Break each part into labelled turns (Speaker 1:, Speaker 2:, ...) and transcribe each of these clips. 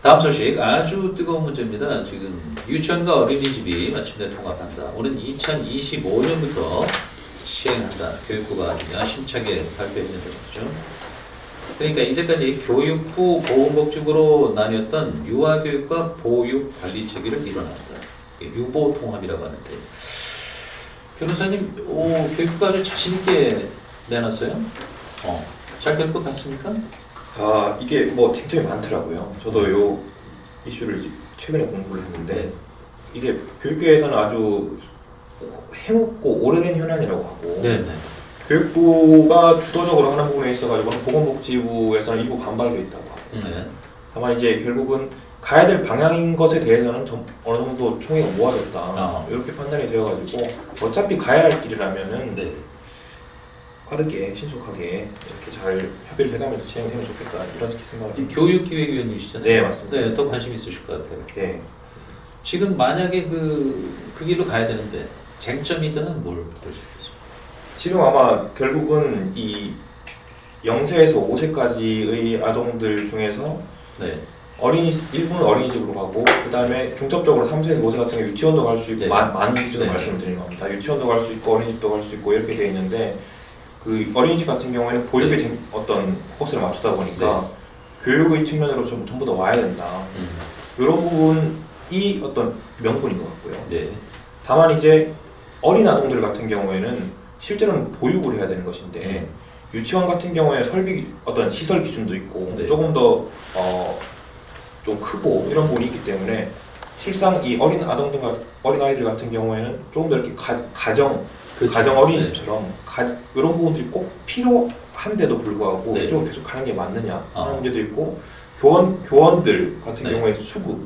Speaker 1: 다음 소식 아주 뜨거운 문제입니다. 지금 유치원과 어린이집이 마침내 통합한다. 오는 2025년부터 시행한다. 교육부가 아주 야심차게 발표했는데 말이죠. 그러니까 이제까지 교육부 보건복지부로 나뉘었던 유아교육과 보육관리체계를 일원한다. 유보통합이라고 하는데 변호사님, 교육부가 아주 자신있게 내놨어요? 잘 될 것 같습니까?
Speaker 2: 이게 뭐 쟁점이 많더라고요. 저도 요 이슈를 최근에 공부를 했는데 이게 교육계에서는 아주 해묵고 오래된 현안이라고 하고
Speaker 1: 네네.
Speaker 2: 교육부가 주도적으로 하는 부분에 있어가지고 보건복지부에서는 일부 반발도 있다고 하고
Speaker 1: 네.
Speaker 2: 다만 이제 결국은 가야 될 방향인 것에 대해서는 어느 정도 총의가 모아졌다 이렇게 판단이 되어가지고 어차피 가야 할 길이라면은
Speaker 1: 네.
Speaker 2: 빠르게 신속하게 이렇게 잘 협의를 해가면서 진행되면 좋겠다 이렇게 생각을 합니다.
Speaker 1: 교육기획위원이시잖아요.
Speaker 2: 네, 맞습니다.
Speaker 1: 네, 더 관심 있으실 것 같아요.
Speaker 2: 네.
Speaker 1: 지금 만약에 그 길로 가야 되는데 쟁점이 있다면 뭘 볼 수 있겠습니까?
Speaker 2: 지금 아마 결국은 이 0세에서 5세까지의 아동들 중에서
Speaker 1: 네.
Speaker 2: 일부는 어린이집으로 가고 그 다음에 중첩적으로 3세에서 5세 같은 경우 유치원도 갈 수 있고
Speaker 1: 네.
Speaker 2: 많은 기준으로
Speaker 1: 네.
Speaker 2: 말씀을 드리는 겁니다. 유치원도 갈 수 있고 어린이집도 갈 수 있고 이렇게 돼 있는데 그 어린이집 같은 경우에는 보육에
Speaker 1: 네.
Speaker 2: 어떤 포커스를 맞추다 보니까 교육의 측면으로 좀 전부 다 와야 된다. 이런 부분이 어떤 명분인 것 같고요.
Speaker 1: 네.
Speaker 2: 다만 이제 어린 아동들 같은 경우에는 실제로는 보육을 해야 되는 것인데 유치원 같은 경우에 어떤 시설 기준도 있고
Speaker 1: 네.
Speaker 2: 조금 더 좀 크고 이런 부분이 있기 때문에 실상 이 어린 아이들 같은 경우에는 조금 더 이렇게 가정 어린이집처럼 이런 부분들이 꼭 필요한데도 불구하고
Speaker 1: 네.
Speaker 2: 이쪽으로 계속 가는 게 맞느냐 하는 문제도 있고 교원들 같은 경우에 수급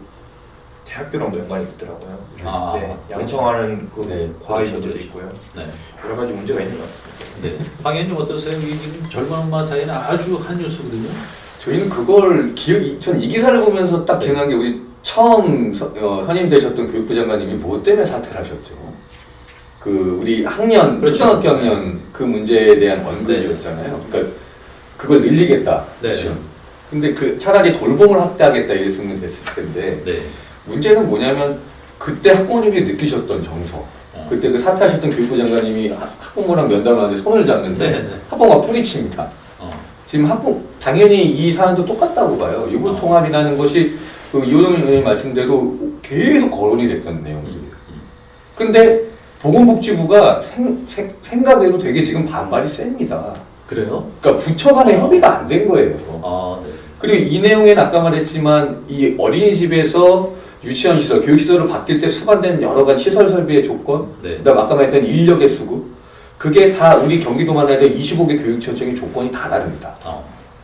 Speaker 2: 대학교랑도 연관이 있더라고요. 네, 양성하는 그 과외 문제도 있고요.
Speaker 1: 네.
Speaker 2: 여러 가지 문제가 있는 것 같습니다.
Speaker 1: 네. 황 의원님 어떠세요? 이 지금 젊은 엄마 사이는 아주 한 뉴스거든요.
Speaker 3: 저희는 그걸 전 이 기사를 보면서 딱 기억난 게 우리 처음 선임되셨던 교육부 장관님이 뭐 때문에 사퇴를 하셨죠? 그 우리 학년,
Speaker 1: 그렇죠.
Speaker 3: 초등학교 학년 그 문제에 대한 언급이었잖아요. 그러니까 그걸 늘리겠다.
Speaker 1: 네.
Speaker 3: 그렇죠. 근데 차라리 돌봄을 확대하겠다 이랬으면 됐을 텐데
Speaker 1: 네.
Speaker 3: 문제는 뭐냐면 그때 학부모님이 느끼셨던 정서. 그때 그 사퇴하셨던 교육부 장관님이 학부모랑 면담하는데 손을 잡는데
Speaker 1: 네.
Speaker 3: 학부모가 뿌리칩니다. 지금 당연히 이 사안도 똑같다고 봐요. 유보통합이라는 것이 그 이호동 의원님 말씀대로 계속 거론이 됐던 내용이에요. 근데 보건복지부가 생각외로 되게 지금 반발이 셉니다.
Speaker 1: 그래요?
Speaker 3: 그러니까 부처 간의 협의가 안 된 거예요.
Speaker 1: 네.
Speaker 3: 그리고 이 내용에는 아까 말했지만 이 어린이집에서 유치원 시설, 교육시설을 바뀔 때 수반되는 여러 가지 시설 설비의 조건,
Speaker 1: 네.
Speaker 3: 그다음 아까 말했던 인력의 수급, 그게 다 우리 경기도만 해도 25개 교육청의 조건이 다 다릅니다.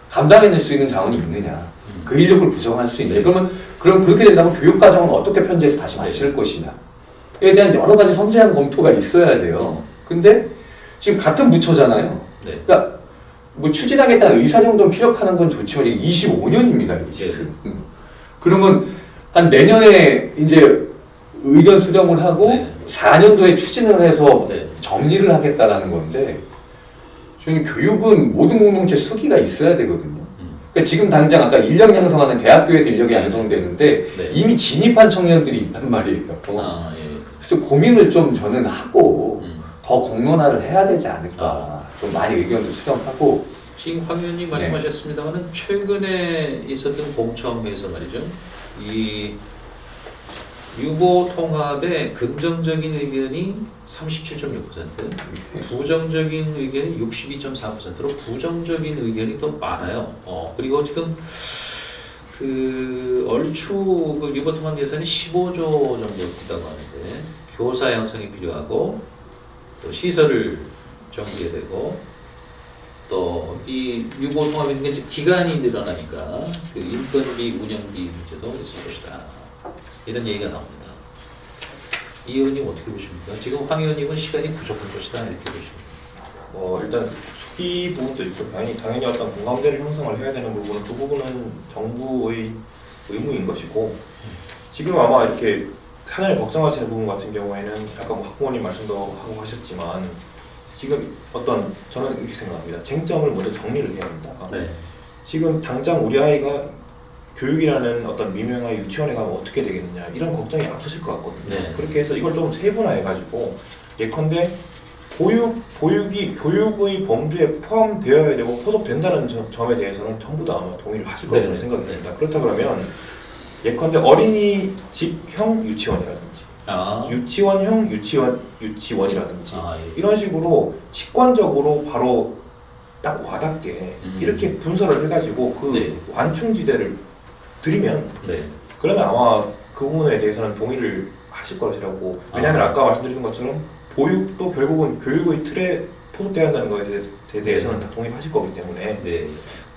Speaker 3: 감당해낼 수 있는 자원이 있느냐, 그 인력을 구성할 수 있느냐.
Speaker 1: 네.
Speaker 3: 그럼 그렇게 된다면 교육과정은 어떻게 편제해서 다시 맞출 것이냐에 대한 여러 가지 섬세한 검토가 있어야 돼요. 근데 지금 같은 부처잖아요.
Speaker 1: 네.
Speaker 3: 그러니까 뭐 추진하겠다는 의사 정도는 피력하는 건 좋지만 이게 25년입니다. 지금. 그러면 한 내년에 이제 의견 수렴을 하고 4년도에 추진을 해서 정리를 하겠다라는 건데 저희는 교육은 모든 공동체 수기가 있어야 되거든요. 그러니까 지금 당장 아까 인력 양성하는 대학교에서 인력이 양성되는데 이미 진입한 청년들이 있단 말이에요. 그래서 고민을 좀 저는 하고 더 공론화를 해야 되지 않을까. 좀 많이 의견도 수렴하고.
Speaker 1: 지금 황 의원님 말씀하셨습니다만은 최근에 있었던 공청회에서 말이죠. 이 유보 통합의 긍정적인 의견이 37.6%, 부정적인 의견이 62.4%로 부정적인 의견이 더 많아요. 그리고 지금 얼추 그 유보 통합 예산이 15조 정도 있다고 하는데 교사 양성이 필요하고 또 시설을 정비해야 되고 또 이 유보 통합인 게 기간이 늘어나니까 그 인건비, 운영비 문제도 있을 것이다. 이런 얘기가 나옵니다. 이 의원님 어떻게 보십니까? 지금 황 의원님은 시간이 부족한 것이다 이렇게 보십니까?
Speaker 2: 일단 수기 부분도 있고 당연히 어떤 공감대를 형성을 해야 되는 부분은 그 부분은 정부의 의무인 것이고 지금 아마 이렇게 사전에 걱정하시는 부분 같은 경우에는 아까 뭐 학부모님 말씀도 하고 하셨지만 지금 저는 이렇게 생각합니다. 쟁점을 먼저 정리를 해야 합니다.
Speaker 1: 네.
Speaker 2: 지금 당장 우리 아이가 교육이라는 어떤 미명의 유치원에 가면 어떻게 되겠느냐 이런 걱정이 앞서실 것 같거든요.
Speaker 1: 네.
Speaker 2: 그렇게 해서 이걸 좀 세분화해가지고 예컨대 보육이 교육의 범주에 포함되어야 되고 포섭된다는 점에 대해서는 전부 다 아마 동의를 하실 거라고
Speaker 1: 네.
Speaker 2: 생각이 듭니다. 그렇다 그러면 예컨대 어린이집형 유치원이라든지 유치원형 유치원이라든지
Speaker 1: 예.
Speaker 2: 이런 식으로 직관적으로 바로 딱 와닿게 이렇게 분설을 해가지고 그
Speaker 1: 네.
Speaker 2: 완충지대를 드리면
Speaker 1: 네.
Speaker 2: 그러면 아마 그 부분에 대해서는 동의를 하실 것이라고. 왜냐하면 아까 말씀드린 것처럼 보육도 결국은 교육의 틀에 포섭돼야 한다는 것에 대해서는 다 동의하실 거기 때문에
Speaker 1: 네.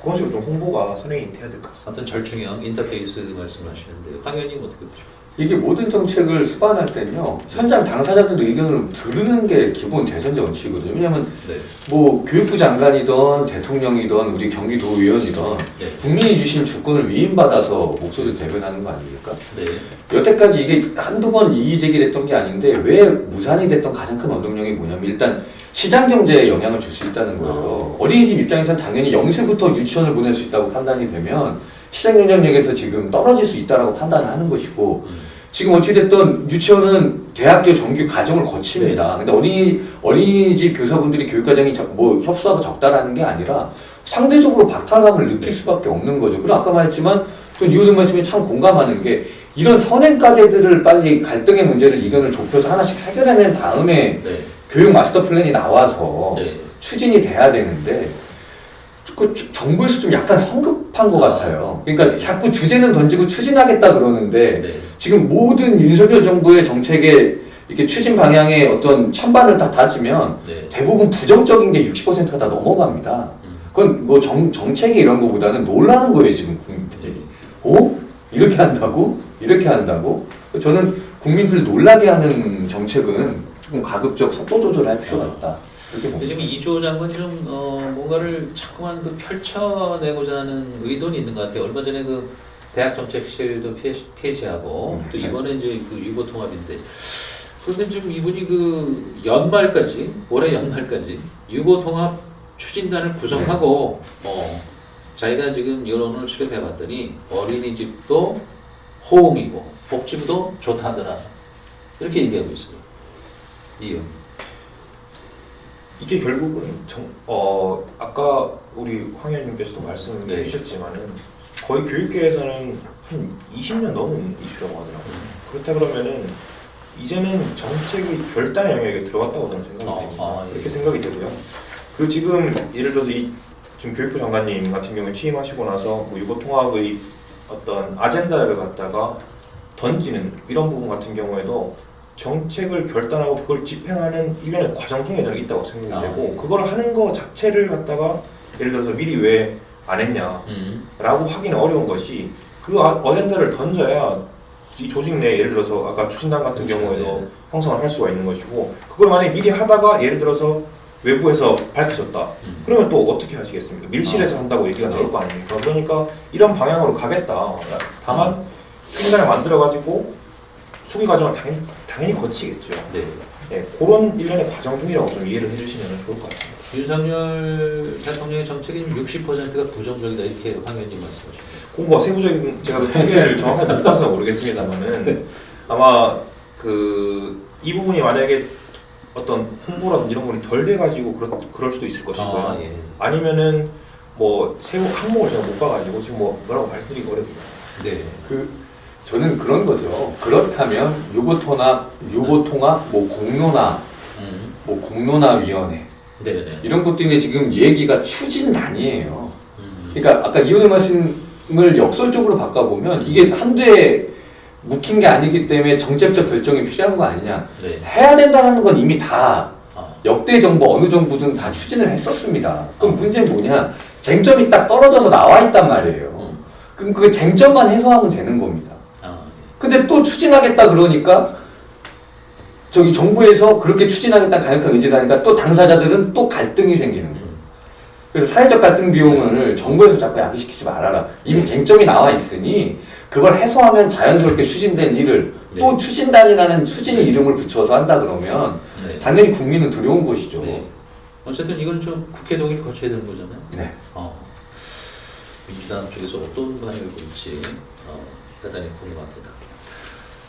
Speaker 2: 그런 식으로 좀 홍보가 선행이 돼야 될 것 같습니다.
Speaker 1: 어떤 절충형 인터페이스 말씀하시는데 황 의원님 어떻게 보죠?
Speaker 3: 이게 모든 정책을 수반할 때는요 현장 당사자들 의견을 들으는 게 기본 대선 정치거든요. 왜냐하면
Speaker 1: 네.
Speaker 3: 뭐 교육부 장관이든 대통령이든 우리 경기도의원이든
Speaker 1: 네.
Speaker 3: 국민이 주신 주권을 위임받아서 목소리를 대변하는 거 아닙니까?
Speaker 1: 네.
Speaker 3: 여태까지 이게 한두 번 이의 제기됐던 게 아닌데 왜 무산이 됐던 가장 큰 원동력이 뭐냐면 일단 시장 경제에 영향을 줄 수 있다는 거예요. 어린이집 입장에서는 당연히 0세부터 유치원을 보낼 수 있다고 판단이 되면 시장 영향력에서 지금 떨어질 수 있다라고 판단을 하는 것이고 지금 어찌됐든 유치원은 대학교 정규 과정을 거칩니다. 근데 어린이집 교사분들이 교육과정이 뭐 협소하고 적다라는 게 아니라 상대적으로 박탈감을 느낄 수밖에 없는 거죠. 그리고 아까 말했지만 또 이호정 말씀에 참 공감하는 게 이런 선행과제들을 빨리 갈등의 문제를 이견을 좁혀서 하나씩 해결해낸 다음에
Speaker 1: 네.
Speaker 3: 교육 마스터 플랜이 나와서
Speaker 1: 네.
Speaker 3: 추진이 돼야 되는데 그 정부에서 좀 약간 성급한 것 같아요. 그러니까 자꾸 주제는 던지고 추진하겠다 그러는데
Speaker 1: 네.
Speaker 3: 지금 모든 윤석열 정부의 정책의 이렇게 추진 방향의 어떤 찬반을 다 따지면
Speaker 1: 네.
Speaker 3: 대부분 부정적인 게 60%가 다 넘어갑니다. 그건 뭐 정책이 이런 거보다는 놀라는 거예요 지금 국민들이. 어? 이렇게 한다고? 이렇게 한다고? 저는 국민들 놀라게 하는 정책은 조금 가급적 속도 조절할 필요가 있다. 그렇게
Speaker 1: 근데
Speaker 3: 봅니다.
Speaker 1: 지금 이주호 장관이 좀 뭔가를 자꾸만 그 펼쳐내고자 하는 의도는 있는 것 같아요. 얼마 전에 그 대학정책실도 폐지하고 또 이번에 이제 그 유보통합인데 그런데 지금 이분이 그 연말까지 올해 연말까지 유보통합 추진단을 구성하고 자기가 지금 여론을 수렴해봤더니 어린이집도 호응이고 복지부도 좋다더라 이렇게 얘기하고 있어요. 이유.
Speaker 2: 이게 결국은 아까 우리 황 의원님께서도 말씀해
Speaker 1: 네.
Speaker 2: 주셨지만은 거의 교육계에서는 한 20년 넘은 이슈라고 하더라고요. 그렇다 그러면은 이제는 정책의 결단의 영역에 들어갔다고 저는 생각이 됩니다.
Speaker 1: 예.
Speaker 2: 그렇게 생각이 되고요. 그 지금 예를 들어서 지금 교육부 장관님 같은 경우에 취임하시고 나서 뭐 유보통합의 어떤 아젠다를 갖다가 던지는 이런 부분 같은 경우에도 정책을 결단하고 그걸 집행하는 일련의 과정 중에 저는 있다고 생각이 되고
Speaker 1: 예.
Speaker 2: 그걸 하는 거 자체를 갖다가 예를 들어서 미리 왜 안 했냐라고 하기는 어려운 것이 그 어젠다를 던져야 이 조직 내 예를 들어서 아까 추진단 같은
Speaker 1: 그렇죠.
Speaker 2: 경우에도
Speaker 1: 네.
Speaker 2: 형성을 할 수가 있는 것이고 그걸 만약에 미리 하다가 예를 들어서 외부에서 밝혀졌다 그러면 또 어떻게 하시겠습니까? 밀실에서 한다고 얘기가 나올 거 아닙니까? 그러니까 이런 방향으로 가겠다. 다만 추진단을 만들어가지고 수기 과정을 당연히 거치겠죠.
Speaker 1: 네.
Speaker 2: 네, 그런 일련의 과정 중이라고 좀 이해를 해주시면 좋을 것 같습니다.
Speaker 1: 윤석열 대통령의 정책이 60%가 부정적이다 이렇게 황 의원님 말씀하셨습니다.
Speaker 2: 뭐 세부적인 제가 그 통계를 정확하게 못 봐서 모르겠습니다만은 아마 이 부분이 만약에 어떤 홍보라든지 이런 부분이 덜 돼가지고 그럴 수도 있을 것이고요.
Speaker 1: 예.
Speaker 2: 아니면은 뭐 세부 항목을 제가 못 봐가지고 지금 뭐라고 말씀드리기 어렵습니다.
Speaker 1: 네.
Speaker 3: 저는 그런 거죠. 그렇다면 유보통합, 뭐 공론화위원회
Speaker 1: 네네.
Speaker 3: 이런 것들이 지금 얘기가 추진단이에요. 그러니까 아까 이혼의 말씀을 역설적으로 바꿔보면 이게 한두에 묵힌 게 아니기 때문에 정책적 결정이 필요한 거 아니냐.
Speaker 1: 네.
Speaker 3: 해야 된다는 건 이미 다 역대 정부 어느 정부든 다 추진을 했었습니다. 그럼 문제는 뭐냐? 쟁점이 딱 떨어져서 나와 있단 말이에요. 그럼 그 쟁점만 해소하면 되는 겁니다. 근데 또 추진하겠다 그러니까 저기 정부에서 그렇게 추진하겠다는 강력한 의지를 하니까 또 당사자들은 또 갈등이 생기는 거예요. 그래서 사회적 갈등 비용을 정부에서 자꾸 야기시키지 말아라. 이미 쟁점이 나와 있으니 그걸 해소하면 자연스럽게 추진된 일을 또 추진단이라는 추진 이름을 붙여서 한다 그러면 당연히 국민은 두려운 것이죠.
Speaker 1: 네. 어쨌든 이건 좀 국회 동의를 거쳐야 되는 거잖아요.
Speaker 3: 네.
Speaker 1: 민주당 쪽에서 어떤 반응을 보일지 대단히 궁금합니다.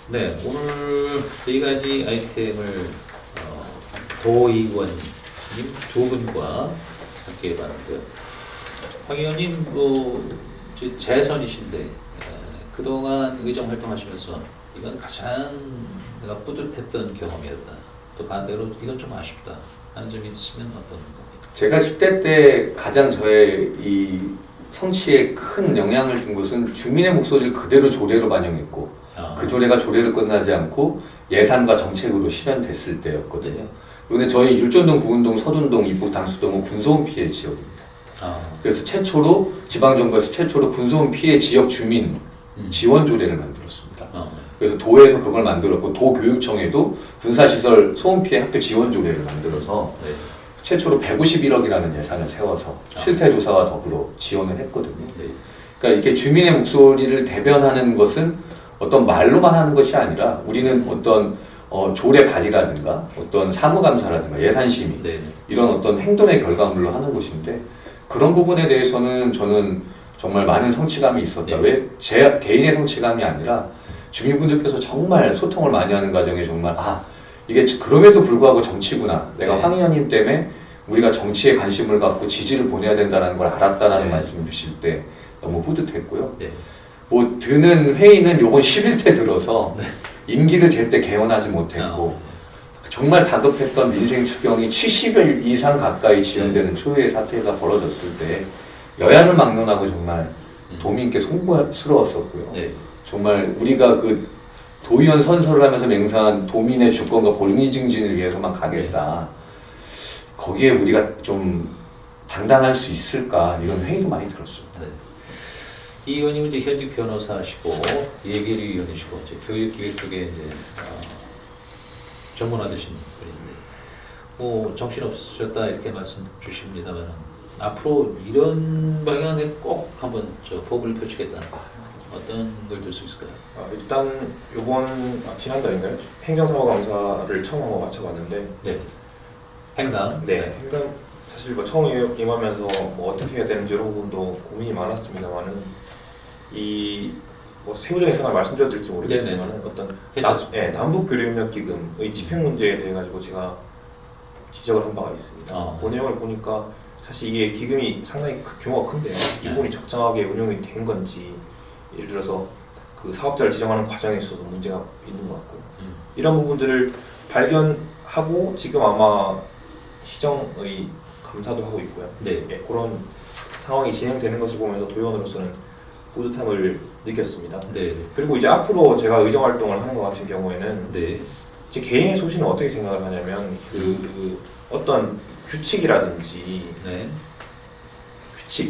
Speaker 1: 네, 오늘 네 가지 아이템을 도 의원님 두 분과 함께 해봤는데요. 황 의원님 이제 재선이신데 그동안 의정 활동하시면서 이건 가장 내가 뿌듯했던 경험이었다. 또 반대로 이건 좀 아쉽다 하는 점이 있으면 어떤 겁니까?
Speaker 3: 제가 10대 때 가장 저의 이 성취에 큰 영향을 준 것은 주민의 목소리를 그대로 조례로 반영했고 그 조례가 조례로 끝나지 않고 예산과 정책으로 실현됐을 때였거든요.
Speaker 1: 네.
Speaker 3: 근데 저희 율전동, 구운동, 서둔동, 이북, 당수동은 군소음 피해 지역입니다. 그래서 최초로 지방정부에서 최초로 군소음 피해 지역 주민 지원 조례를 만들었습니다. 그래서 도에서 그걸 만들었고 도교육청에도 군사시설 소음 피해 학교 지원 조례를 만들어서
Speaker 1: 네.
Speaker 3: 최초로 151억이라는 예산을 세워서 실태 조사와 더불어 지원을 했거든요.
Speaker 1: 네.
Speaker 3: 그러니까 이렇게 주민의 목소리를 대변하는 것은 어떤 말로만 하는 것이 아니라 우리는 어떤 조례 발의라든가 어떤 사무감사라든가 예산심의
Speaker 1: 네.
Speaker 3: 이런 어떤 행동의 결과물로 하는 것인데 그런 부분에 대해서는 저는 정말 많은 성취감이 있었다.
Speaker 1: 네.
Speaker 3: 왜? 제 개인의 성취감이 아니라 주민분들께서 정말 소통을 많이 하는 과정에 정말 이게 그럼에도 불구하고 정치구나. 내가
Speaker 1: 네.
Speaker 3: 황 의원님 때문에 우리가 정치에 관심을 갖고 지지를 보내야 된다는 걸 알았다는
Speaker 1: 네.
Speaker 3: 말씀 주실 때 너무 뿌듯했고요.
Speaker 1: 네.
Speaker 3: 뭐 드는 회의는 요번 11대 들어서
Speaker 1: 네.
Speaker 3: 임기를 제때 개원하지 못했고 정말 다급했던 민생 추경이 70일 이상 가까이 지연되는 초유의 사태가 벌어졌을 때 여야를 막론하고 정말 도민께 송구스러웠었고요.
Speaker 1: 네.
Speaker 3: 정말 우리가 그 도의원 선서를 하면서 맹세한 도민의 주권과 권리 증진을 위해서만 가겠다. 거기에 우리가 좀 당당할 수 있을까 이런 회의도 많이 들었습니다.
Speaker 1: 네. 이 의원님은 이제 현직 변호사시고 예결위원이시고 이제 교육기획 쪽에 이제 전문화되신 분인데 뭐 정신 없으셨다 이렇게 말씀 주십니다만 앞으로 이런 방향에 꼭 한번 법을 펼치겠다. 어떤 걸 들 수 있을까요?
Speaker 2: 일단 요번 지난달인가요? 행정사무감사를 처음 한번 마쳐봤는데
Speaker 1: 네. 행감.
Speaker 2: 네, 행감 사실 뭐 처음 임하면서 뭐 어떻게 해야 되는지 여러 부분도 고민이 많았습니다만은 뭐 세부적인 상황을 말씀드려도 될지 모르겠지만 어떤 남북교류협력기금의 집행 문제에 대해 가지고 제가 지적을 한 바가 있습니다. 그 내용을 보니까 사실 이게 기금이 상당히 규모가 큰데요. 이 부분이 적정하게 운용이 된 건지 예를 들어서 그 사업자를 지정하는 과정에 있어도 문제가 있는 것 같고 이런 부분들을 발견하고 지금 아마 시정의 감사도 하고 있고요.
Speaker 1: 네.
Speaker 2: 예, 그런 상황이 진행되는 것을 보면서 도의원으로서는 뿌듯함을 느꼈습니다.
Speaker 1: 네.
Speaker 2: 그리고 이제 앞으로 제가 의정 활동을 하는 것 같은 경우에는
Speaker 1: 네.
Speaker 2: 제 개인의 소신은 어떻게 생각을 하냐면 그 어떤 규칙이라든지
Speaker 1: 네.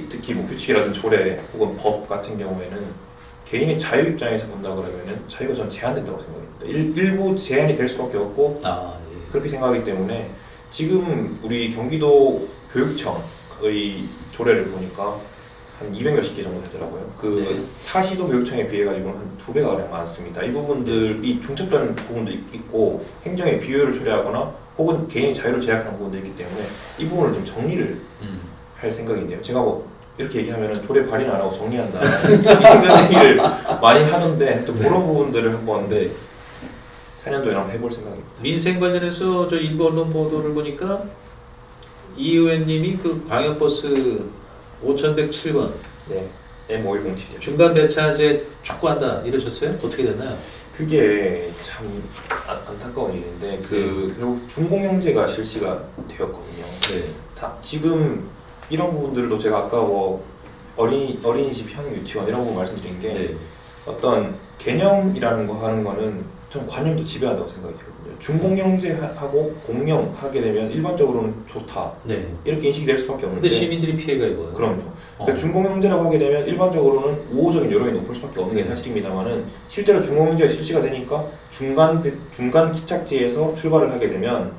Speaker 2: 특히 뭐 규칙이라든지 조례 혹은 법 같은 경우에는 개인의 자유 입장에서 본다 그러면은 자유가 전 제한된다고 생각합니다. 일부 제한이 될 수밖에 없고
Speaker 1: 예.
Speaker 2: 그렇게 생각하기 때문에 지금 우리 경기도 교육청의 조례를 보니까 한 200여십 개 정도 되더라고요.
Speaker 1: 네.
Speaker 2: 타시도 교육청에 비해 가지고는 한 2배가 많습니다. 이 부분들이 중첩되는 부분도 있고 행정의 비효율을 초래하거나 혹은 개인의 자유를 제약하는 부분도 있기 때문에 이 부분을 좀 정리를 할 생각인데요. 제가 뭐 이렇게 얘기하면 조례 발의는 안 하고 정리한다 이런 얘기를 많이 하던데 또 그런 부분들을 한번
Speaker 1: 네.
Speaker 2: 4년도에 한번 해볼 생각입니다.
Speaker 1: 민생 관련해서 저 일부 언론 보도를 보니까 이 의원님이 그 광역버스 5107번
Speaker 2: 네, M5107이요.
Speaker 1: 중간 배차제 촉구한다 이러셨어요? 어떻게 됐나요?
Speaker 2: 그게 참 안타까운 일인데 결국 준공영제가 실시가 되었거든요.
Speaker 1: 네.
Speaker 2: 지금 이런 부분들도 제가 아까 뭐 어린이집 형 유치원 이런 부분 말씀드린 게
Speaker 1: 네.
Speaker 2: 어떤 개념이라는 거 하는 거는 좀 관념도 지배한다고 생각이 들거든요. 준공영제하고 공영하게 되면 일반적으로는 좋다
Speaker 1: 네.
Speaker 2: 이렇게 인식이 될 수밖에 없는데
Speaker 1: 근데 시민들이 피해가 입어요.
Speaker 2: 그럼요. 그러니까 준공영제라고 하게 되면 일반적으로는 우호적인 여론이 높을 수밖에 없는 게
Speaker 1: 네.
Speaker 2: 사실입니다만은 실제로 준공영제가 실시가 되니까 중간 기착지에서 출발을 하게 되면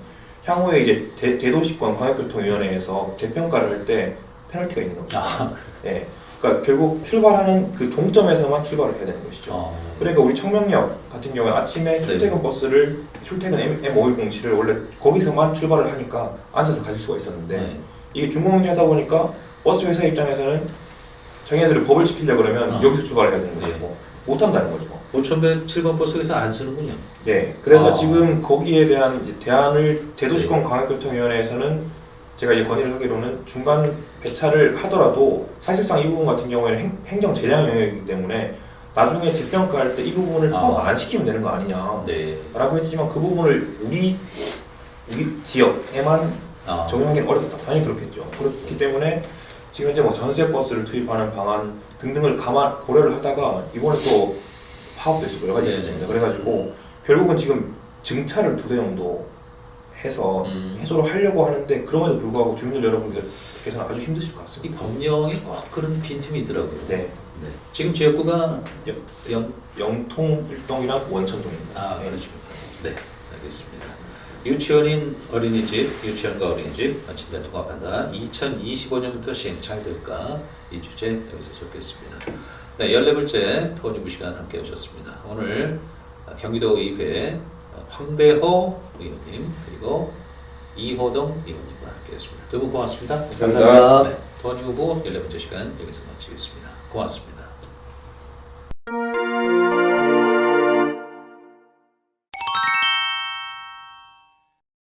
Speaker 2: 향후에 이제 대도시권 광역교통위원회에서 재평가를 할 때 페널티가 있는 겁니다. 네. 그러니까 결국 출발하는 그 종점에서만 출발을 해야 되는 것이죠. 그러니까 우리 청명역 같은 경우에 아침에 출퇴근 버스를 출퇴근 M5107을 원래 거기서만 출발을 하니까 앉아서 가실 수가 있었는데 이게 준공영제 하다 보니까 버스 회사 입장에서는 자기네들이 법을 지키려고 그러면
Speaker 1: 아.
Speaker 2: 여기서 출발을 해야 되는
Speaker 1: 네.
Speaker 2: 거고 못 한다는 거죠.
Speaker 1: 5107번 버스에서 안 쓰는군요.
Speaker 2: 네, 그래서
Speaker 1: 아.
Speaker 2: 지금 거기에 대한 이제 대안을 대도시권 광역교통위원회에서는 제가 이제 건의를 하기로는 중간 배차를 하더라도 사실상 이 부분 같은 경우에는 행정 재량 영역이기 때문에 나중에 재평가할 때 이 부분을 포함
Speaker 1: 아.
Speaker 2: 안 시키면 되는 거 아니냐라고
Speaker 1: 네.
Speaker 2: 했지만 그 부분을 우리 지역에만
Speaker 1: 아.
Speaker 2: 적용하기는 어렵다. 당연히 그렇겠죠. 그렇기 때문에 지금 이제 뭐 전세 버스를 투입하는 방안 등등을 고려를 하다가 이번에 또 파업도 있고 여러 가지
Speaker 1: 네.
Speaker 2: 있었습니다. 그래가지고 결국은 지금 증차를 2대 정도 해서 해소를 하려고 하는데 그럼에도 불구하고 주민들 여러분들께서는 아주 힘드실 것
Speaker 1: 이
Speaker 2: 같습니다.
Speaker 1: 법령에 꼭 그런 빈틈이 있더라고요.
Speaker 2: 네,
Speaker 1: 네. 지금 지역구가
Speaker 2: 영통, 일동이랑 원천동입니다.
Speaker 1: 아, 그러십니까. 네, 알겠습니다. 유치원인 어린이집, 유치원과 어린이집 진단 통합한다. 2025년부터 시행 잘 될까? 이 주제 여기서 적겠습니다. 네, 14번째 토니부 시간 함께 하셨습니다. 오늘 경기도의회 황대호 의원님 그리고 이호동 의원님과 함께했습니다. 두 분 고맙습니다.
Speaker 3: 감사합니다.
Speaker 1: 네, 토니 후보 14번째 시간 여기서 마치겠습니다. 고맙습니다.